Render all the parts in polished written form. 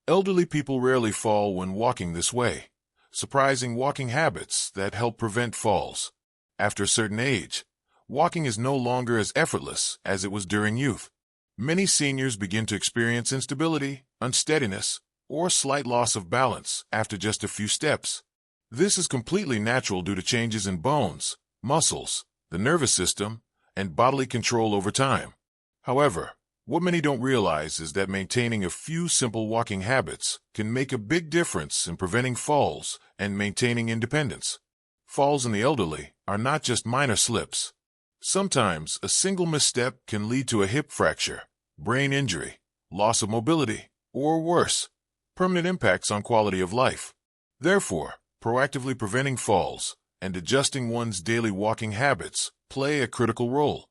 Elderly people rarely fall when walking this way, surprising walking habits that help prevent falls. After a certain age, walking is no longer as effortless as it was during youth. Many seniors begin to experience instability, unsteadiness, or slight loss of balance after just a few steps. This is completely natural due to changes in bones, muscles, the nervous system, and bodily control over time. However, what many don't realize is that maintaining a few simple walking habits can make a big difference in preventing falls and maintaining independence. Falls in the elderly are not just minor slips. Sometimes a single misstep can lead to a hip fracture, brain injury, loss of mobility, or worse, permanent impacts on quality of life. Therefore, proactively preventing falls and adjusting one's daily walking habits play a critical role.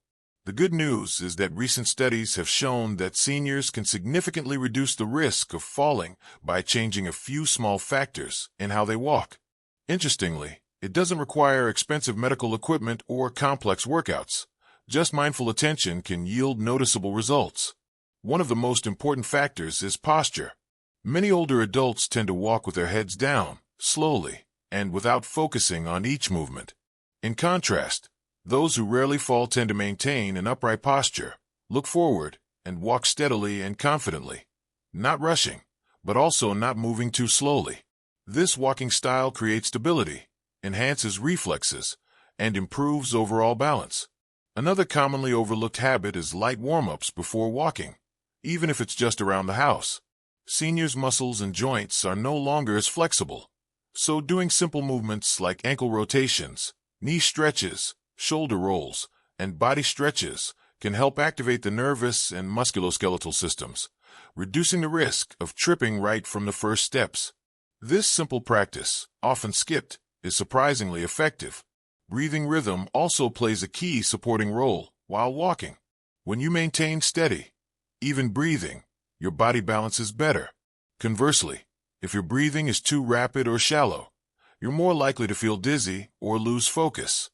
The good news is that recent studies have shown that seniors can significantly reduce the risk of falling by changing a few small factors in how they walk. Interestingly, it doesn't require expensive medical equipment or complex workouts. Just mindful attention can yield noticeable results. One of the most important factors is posture. Many older adults tend to walk with their heads down, slowly, and without focusing on each movement. In contrast, those who rarely fall tend to maintain an upright posture, look forward, and walk steadily and confidently, not rushing, but also not moving too slowly. This walking style creates stability, enhances reflexes, and improves overall balance. Another commonly overlooked habit is light warm-ups before walking, even if it's just around the house. Seniors' muscles and joints are no longer as flexible, so doing simple movements like ankle rotations, knee stretches, shoulder rolls, and body stretches can help activate the nervous and musculoskeletal systems, reducing the risk of tripping right from the first steps. This simple practice, often skipped, is surprisingly effective. Breathing rhythm also plays a key supporting role while walking. When you maintain steady, even breathing, your body balances better. Conversely, if your breathing is too rapid or shallow, you're more likely to feel dizzy or lose focus,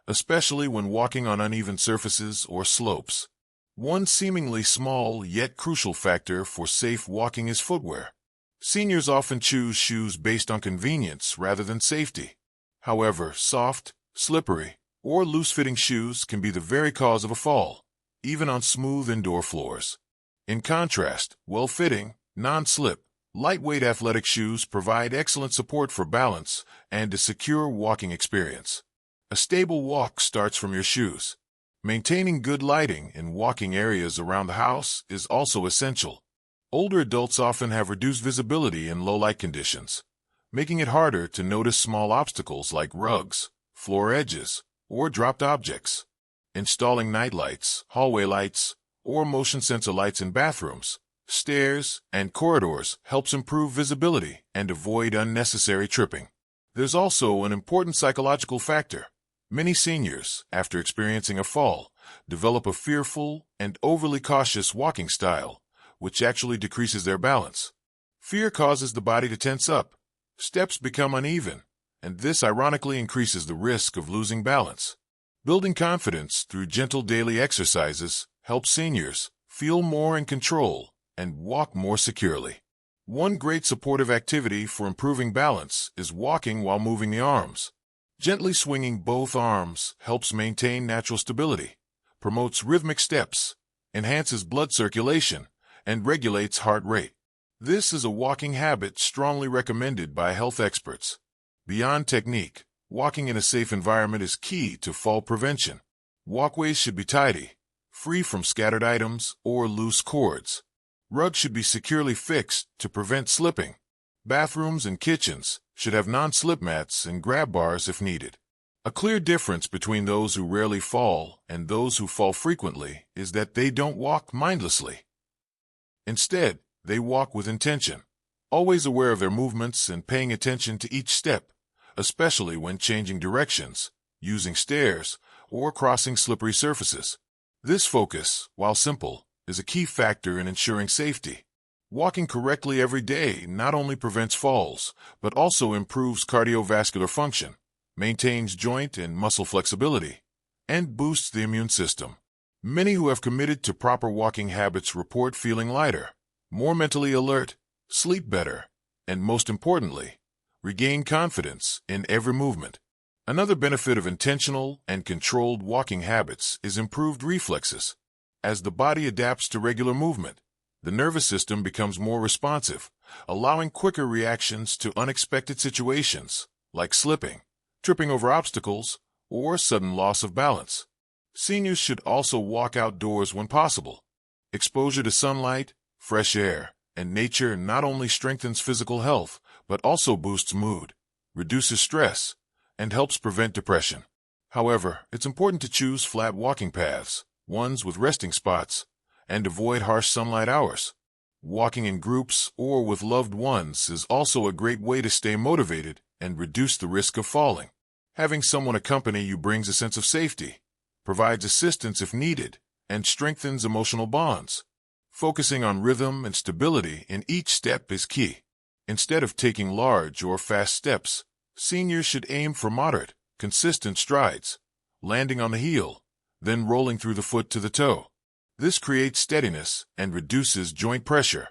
especially when walking on uneven surfaces or slopes. One seemingly small yet crucial factor for safe walking is footwear. Seniors often choose shoes based on convenience rather than safety. However, soft, slippery, or loose-fitting shoes can be the very cause of a fall, even on smooth indoor floors. In contrast, well-fitting, non-slip, lightweight athletic shoes provide excellent support for balance and a secure walking experience. A stable walk starts from your shoes. Maintaining good lighting in walking areas around the house is also essential. Older adults often have reduced visibility in low-light conditions, making it harder to notice small obstacles like rugs, floor edges, or dropped objects. Installing night lights, hallway lights, or motion sensor lights in bathrooms, stairs, and corridors helps improve visibility and avoid unnecessary tripping. There's also an important psychological factor. Many seniors, after experiencing a fall, develop a fearful and overly cautious walking style, which actually decreases their balance. Fear causes the body to tense up, steps become uneven, and this ironically increases the risk of losing balance. Building confidence through gentle daily exercises helps seniors feel more in control and walk more securely. One great supportive activity for improving balance is walking while moving the arms. Gently swinging both arms helps maintain natural stability, promotes rhythmic steps, enhances blood circulation, and regulates heart rate. This is a walking habit strongly recommended by health experts. Beyond technique, walking in a safe environment is key to fall prevention. Walkways should be tidy, free from scattered items or loose cords. Rugs should be securely fixed to prevent slipping. Bathrooms and kitchens should have non-slip mats and grab bars if needed. A clear difference between those who rarely fall and those who fall frequently is that they don't walk mindlessly. Instead, they walk with intention, always aware of their movements and paying attention to each step, especially when changing directions, using stairs, or crossing slippery surfaces. This focus, while simple, is a key factor in ensuring safety. Walking correctly every day not only prevents falls, but also improves cardiovascular function, maintains joint and muscle flexibility, and boosts the immune system. Many who have committed to proper walking habits report feeling lighter, more mentally alert, sleep better, and most importantly, regain confidence in every movement. Another benefit of intentional and controlled walking habits is improved reflexes. As the body adapts to regular movement, the nervous system becomes more responsive, allowing quicker reactions to unexpected situations, like slipping, tripping over obstacles, or sudden loss of balance. Seniors should also walk outdoors when possible. Exposure to sunlight, fresh air, and nature not only strengthens physical health, but also boosts mood, reduces stress, and helps prevent depression. However, it's important to choose flat walking paths, ones with resting spots, and avoid harsh sunlight hours. Walking in groups or with loved ones is also a great way to stay motivated and reduce the risk of falling. Having someone accompany you brings a sense of safety, provides assistance if needed, and strengthens emotional bonds. Focusing on rhythm and stability in each step is key. Instead of taking large or fast steps, seniors should aim for moderate, consistent strides, landing on the heel, then rolling through the foot to the toe. This creates steadiness and reduces joint pressure.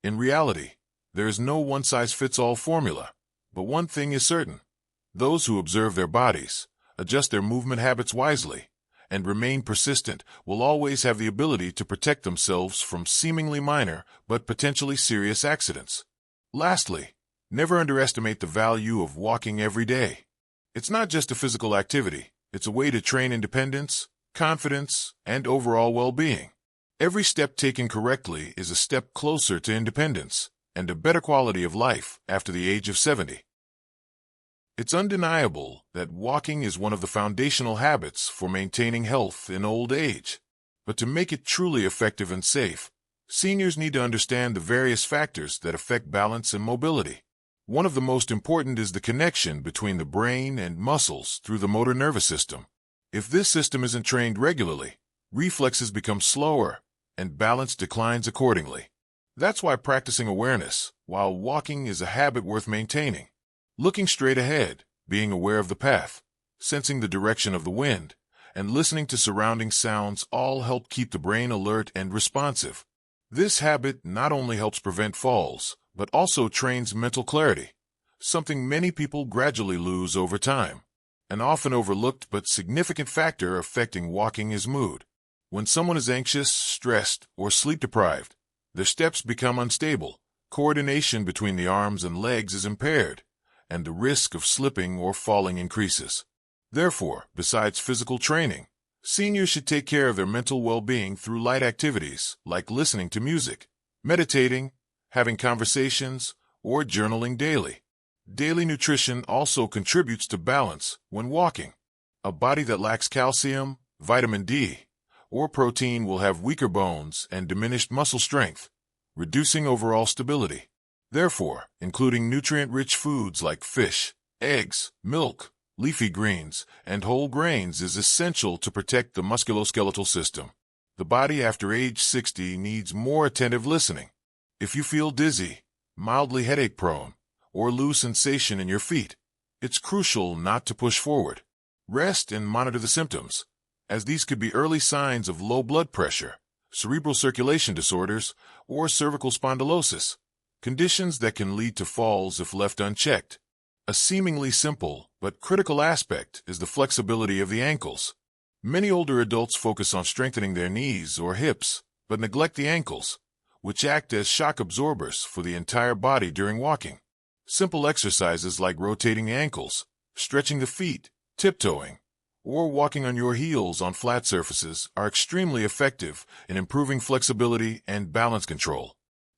In reality, there is no one-size-fits-all formula, but one thing is certain. Those who observe their bodies, adjust their movement habits wisely, and remain persistent will always have the ability to protect themselves from seemingly minor but potentially serious accidents. Lastly, never underestimate the value of walking every day. It's not just a physical activity, it's a way to train independence, confidence, and overall well-being. Every step taken correctly is a step closer to independence and a better quality of life after the age of 70. It's undeniable that walking is one of the foundational habits for maintaining health in old age. But to make it truly effective and safe, seniors need to understand the various factors that affect balance and mobility. One of the most important is the connection between the brain and muscles through the motor nervous system. If this system isn't trained regularly, reflexes become slower and balance declines accordingly. That's why practicing awareness while walking is a habit worth maintaining. Looking straight ahead, being aware of the path, sensing the direction of the wind, and listening to surrounding sounds all help keep the brain alert and responsive. This habit not only helps prevent falls, but also trains mental clarity, something many people gradually lose over time. An often overlooked but significant factor affecting walking is mood. When someone is anxious, stressed, or sleep-deprived, their steps become unstable, coordination between the arms and legs is impaired, and the risk of slipping or falling increases. Therefore, besides physical training, seniors should take care of their mental well-being through light activities like listening to music, meditating, having conversations, or journaling daily. Daily nutrition also contributes to balance when walking. A body that lacks calcium, vitamin D, or protein will have weaker bones and diminished muscle strength, reducing overall stability. Therefore, including nutrient-rich foods like fish, eggs, milk, leafy greens, and whole grains is essential to protect the musculoskeletal system. The body after age 60 needs more attentive listening. If you feel dizzy, mildly headache-prone, or lose sensation in your feet, it's crucial not to push forward. Rest and monitor the symptoms, as these could be early signs of low blood pressure, cerebral circulation disorders, or cervical spondylosis, conditions that can lead to falls if left unchecked. A seemingly simple but critical aspect is the flexibility of the ankles. Many older adults focus on strengthening their knees or hips, but neglect the ankles, which act as shock absorbers for the entire body during walking. Simple exercises like rotating the ankles, stretching the feet, tiptoeing, or walking on your heels on flat surfaces are extremely effective in improving flexibility and balance control.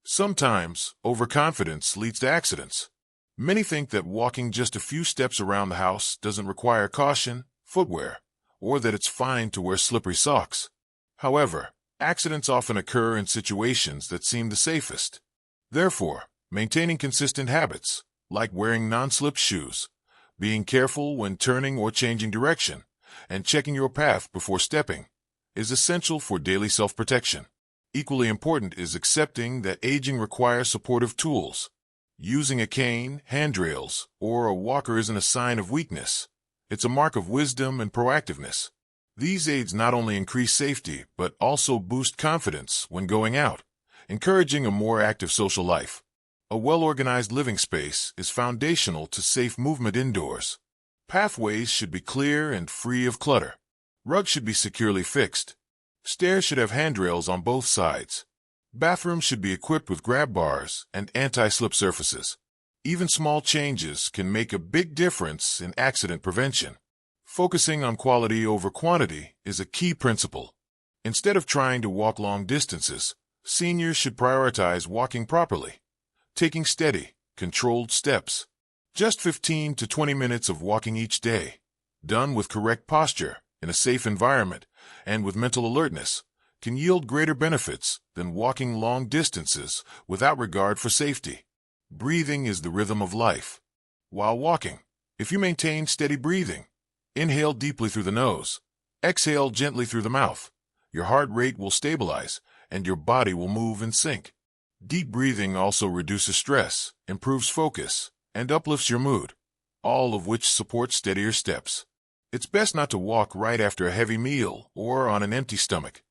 Sometimes, overconfidence leads to accidents. Many think that walking just a few steps around the house doesn't require caution, footwear, or that it's fine to wear slippery socks. However, accidents often occur in situations that seem the safest. Therefore, maintaining consistent habits, like wearing non-slip shoes, being careful when turning or changing direction, and checking your path before stepping, is essential for daily self-protection. Equally important is accepting that aging requires supportive tools. Using a cane, handrails, or a walker isn't a sign of weakness. It's a mark of wisdom and proactiveness. These aids not only increase safety, but also boost confidence when going out, encouraging a more active social life. A well-organized living space is foundational to safe movement indoors. Pathways should be clear and free of clutter. Rugs should be securely fixed. Stairs should have handrails on both sides. Bathrooms should be equipped with grab bars and anti-slip surfaces. Even small changes can make a big difference in accident prevention. Focusing on quality over quantity is a key principle. Instead of trying to walk long distances, seniors should prioritize walking properly, taking steady, controlled steps. Just 15 to 20 minutes of walking each day, done with correct posture, in a safe environment, and with mental alertness, can yield greater benefits than walking long distances without regard for safety. Breathing is the rhythm of life. While walking, if you maintain steady breathing, inhale deeply through the nose, exhale gently through the mouth, your heart rate will stabilize and your body will move in sync. Deep breathing also reduces stress, improves focus, and uplifts your mood, all of which support steadier steps. It's best not to walk right after a heavy meal or on an empty stomach.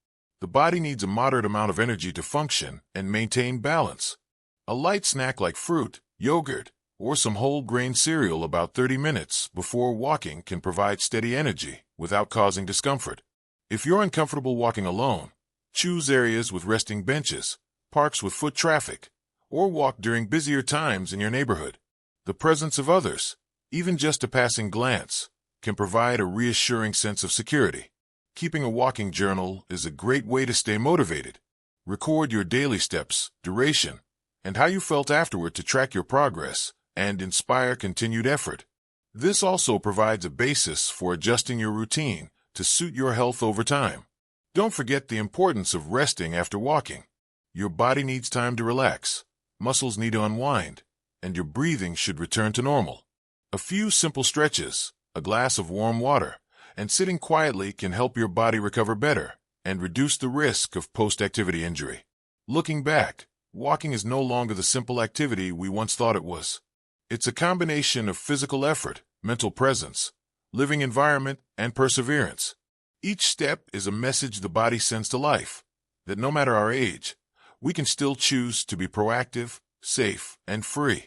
The body needs a moderate amount of energy to function and maintain balance. A light snack like fruit, yogurt, or some whole grain cereal about 30 minutes before walking can provide steady energy without causing discomfort. If you're uncomfortable walking alone, choose areas with resting benches, parks with foot traffic, or walk during busier times in your neighborhood. The presence of others, even just a passing glance, can provide a reassuring sense of security. Keeping a walking journal is a great way to stay motivated. Record your daily steps, duration, and how you felt afterward to track your progress and inspire continued effort. This also provides a basis for adjusting your routine to suit your health over time. Don't forget the importance of resting after walking. Your body needs time to relax, muscles need to unwind, and your breathing should return to normal. A few simple stretches, a glass of warm water, and sitting quietly can help your body recover better and reduce the risk of post-activity injury. Looking back, walking is no longer the simple activity we once thought it was. It's a combination of physical effort, mental presence, living environment, and perseverance. Each step is a message the body sends to life, that no matter our age, we can still choose to be proactive, safe, and free.